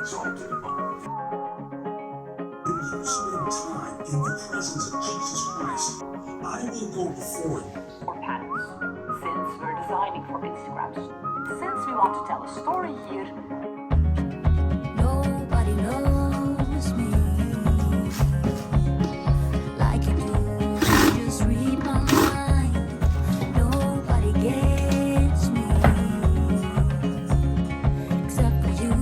exalted. If you spend time in the presence of Jesus Christ, I will go before you. Or patterns. Since we're designing for Instagram, since we want to tell a story here, Nobody knows me like you do. You just read my mind. Nobody gets me except for you.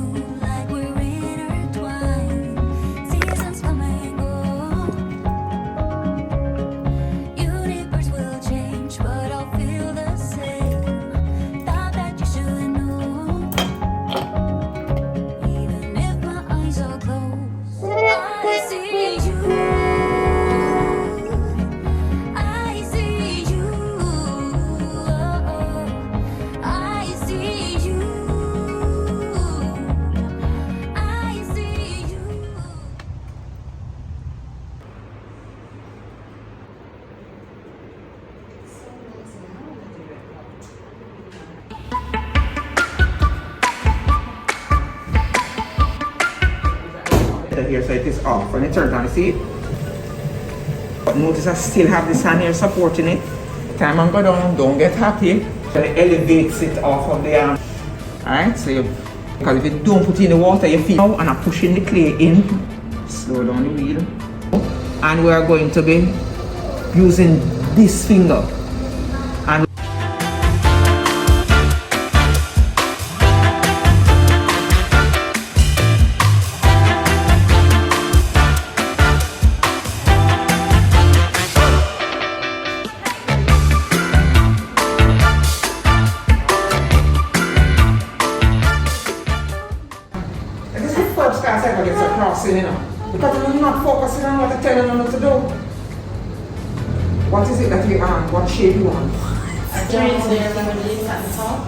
Like we're intertwined. Seasons come and go. Universe will change, but I'll feel the same. Thought that you should know. Even if my eyes are closed, I see you. I see you. I see you. I see you. Here, so it is off and it turns on, you see it? But notice I still have this hand here supporting it. Time and go down, don't get happy. So it elevates it off of the arm. Alright, so because if you don't put it in the water, you feel now and I'm pushing the clay in. Slow down the wheel. And we are going to be using this finger. And this is the first class ever gets a crossing, you know. Because I'm not focusing on what I'm telling them to do. What is it that you want? What shape you want? Straight there, lemonade at the top.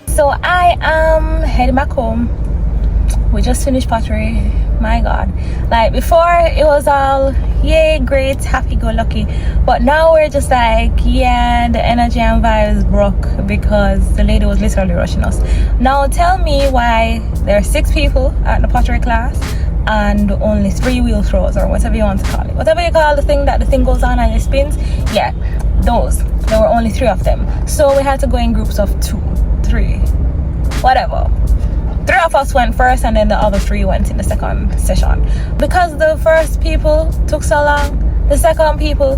So I am heading back home. We just finished pottery. My god, like before it was all yay, great, happy-go-lucky, but now we're just like, yeah, the energy and vibes broke because the lady was literally rushing us. Now tell me why there are 6 people at the pottery class and only 3 wheel throws, or whatever you want to call it, whatever you call the thing that the thing goes on and it spins. Yeah, those, there were only 3 of them, so we had to go in groups of 2, 3, whatever. 3 of us went first and then the other 3 went in the second session. Because the first people took so long, the second people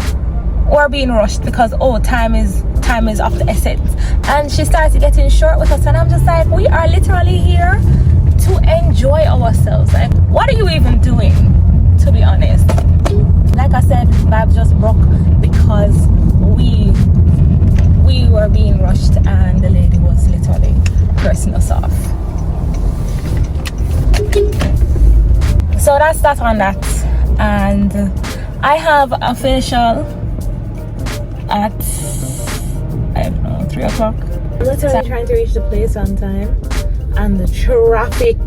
were being rushed because time is of the essence. And she started getting short with us and I'm just like, we are literally here to enjoy ourselves. Like, what are you even doing, to be honest? Like I said, vibe just broke because we were being rushed and the lady was literally pressing us off. So that's that on that, and I have a facial at, I don't know, 3 o'clock. I'm literally trying to reach the place on time and the traffic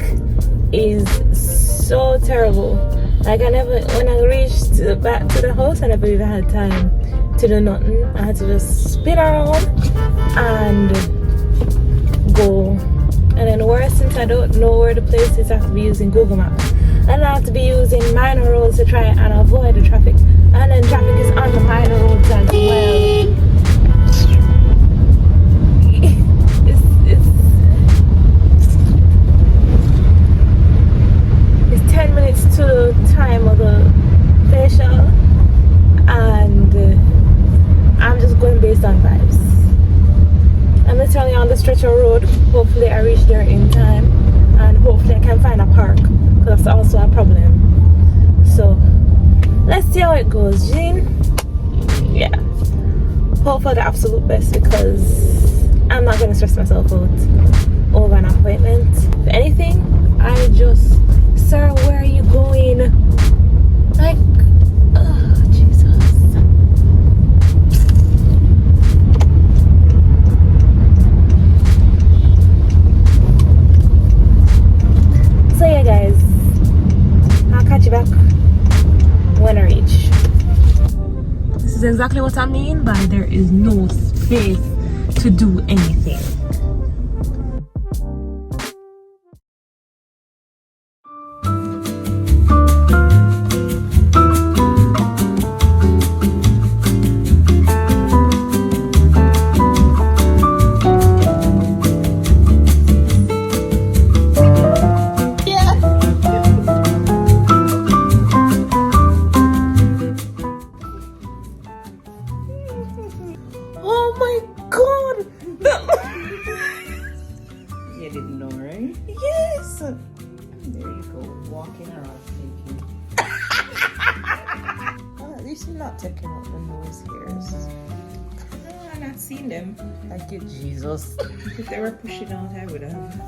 is so terrible. Like when I reached back to the house I never even had time to do nothing. I had to just spin around and go. And then worse, since I don't know where the place is, I have to be using Google Maps. And I have to be using minor roads to try and avoid the traffic. And then traffic is on the minor roads as well. It's 10 minutes to the time of the facial. And I'm just going based on vibes. I'm literally on the stretch of road. Hopefully I reach there in time and hopefully I can find a park, because that's also a problem. So let's see how it goes, Jean. Yeah, hope for the absolute best because I'm not going to stress myself out over an appointment. If anything, I just, sir, where are you going? Like, oh Jesus. when I reach. This is exactly what I mean by there is no space to do anything. Oh my god! You didn't know, right? Yes! There you go, walking around thinking. Oh, at least you're not taking out the nose hairs. No, I've not seen them. Thank you, Jesus. If they were pushing out, I would have.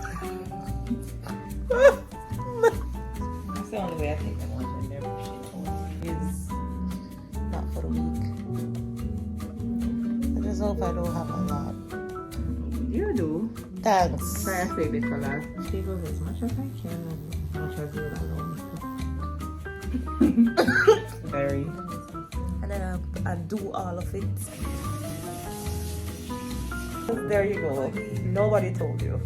That's the only way I take them out when they're pushing out. Is not for the week. I just hope I don't have a lot. You do. Thanks. Try a favorite color. Take off as much as I can, as much as you allow. Very. And then I do all of it. There you go. Nobody told you.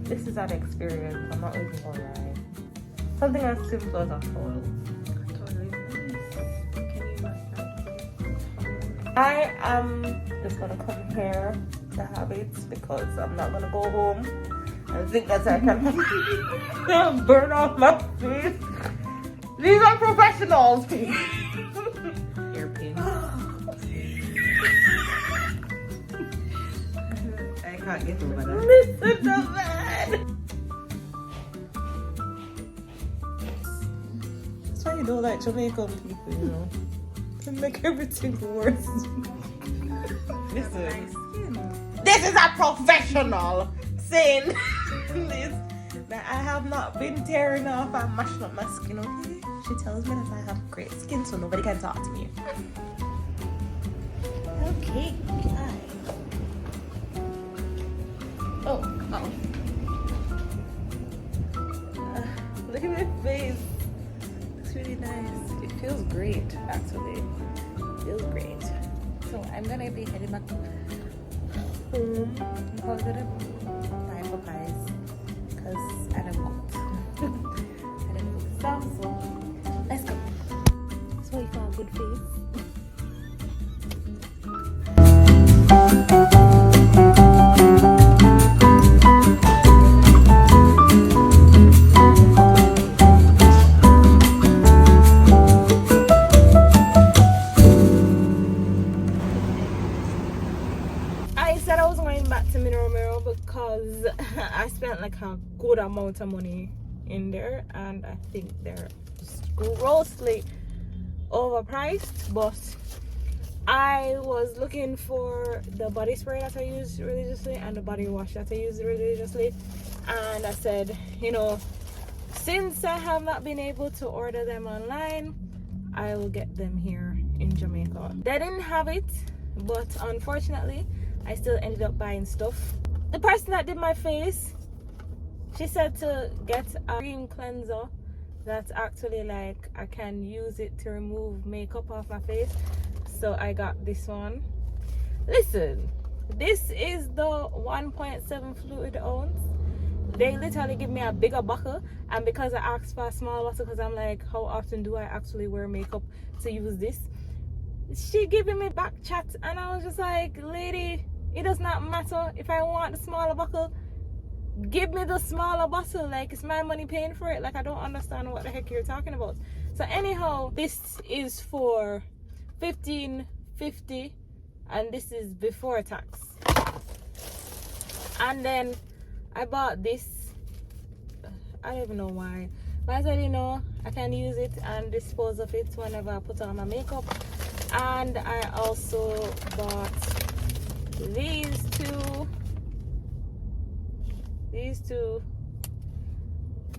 This is an experience. I'm not even gonna lie. Something as simple as a foil. I am just gonna come here to have it because I'm not gonna go home and think that I can burn off my face. These are professionals. Hairpin. I can't get over that. Listen to that. That's why you don't like Jamaican people, you know. They make everything worse. Listen. This is a professional saying this. That I have not been tearing off and mashing up my skin, okay? She tells me that I have great skin, so nobody can talk to me. Okay, guys. Oh. Look at my face. It's really nice. It feels great, actually. It feels great. So I'm gonna be heading back home. I'm gonna buy Popeyes because I don't cook. I don't cook stuff, so let's go. So you got a good face. I said I was going back to Mineral Mirror because I spent like a good amount of money in there and I think they're grossly overpriced, but I was looking for the body spray that I use religiously and the body wash that I use religiously, and I said, you know, since I have not been able to order them online, I will get them here in Jamaica. They didn't have it, but unfortunately I still ended up buying stuff. The person that did my face, she said to get a cream cleanser that's actually like I can use it to remove makeup off my face. So I got this one. Listen, this is the 1.7 fluid ounce. They literally give me a bigger bottle, and because I asked for a small bottle because I'm like, how often do I actually wear makeup to use this? She giving me back chat and I was just like, lady, it does not matter if I want the smaller bottle. Give me the smaller bottle, like it's my money paying for it. Like I don't understand what the heck you're talking about. So anyhow, this is for $15.50 and this is before tax. And then I bought this. I don't even know why, but I said, you know, I can use it and dispose of it whenever I put on my makeup. And I also bought these two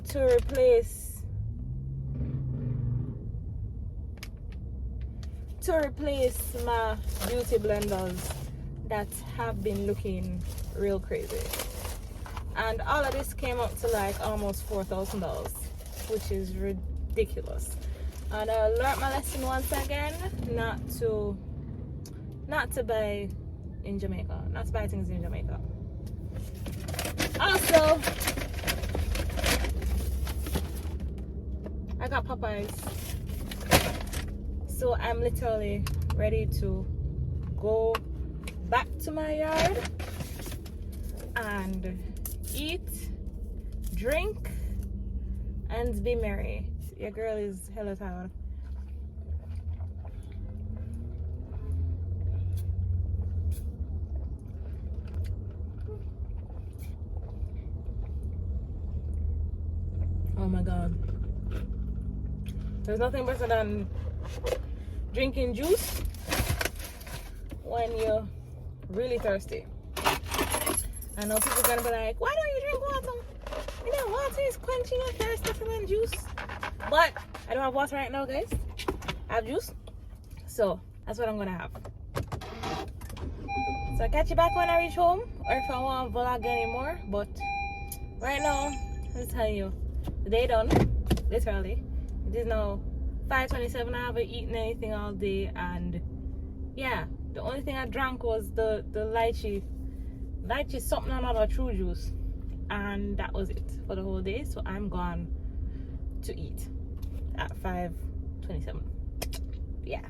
to replace my beauty blenders that have been looking real crazy, and all of this came up to like almost $4,000. which is ridiculous. And I learned my lesson once again, not to buy in Jamaica, not to buy things in Jamaica. Also, I got Popeyes, so I'm literally ready to go back to my yard and eat, drink, and be merry. Your girl is hella tired. Oh my god. There's nothing better than drinking juice when you're really thirsty. I know people are gonna be like, why don't you drink water? You know, water is quenching your thirst better than juice. But I don't have water right now, guys. I have juice. So that's what I'm gonna have. So I'll catch you back when I reach home, or if I want to vlog anymore. But right now, let me tell you, the day done, literally. It is now 5:27. I haven't eaten anything all day, and yeah, the only thing I drank was the lychee something or another true juice, and that was it for the whole day. So I'm gone to eat at 5:27. Yeah.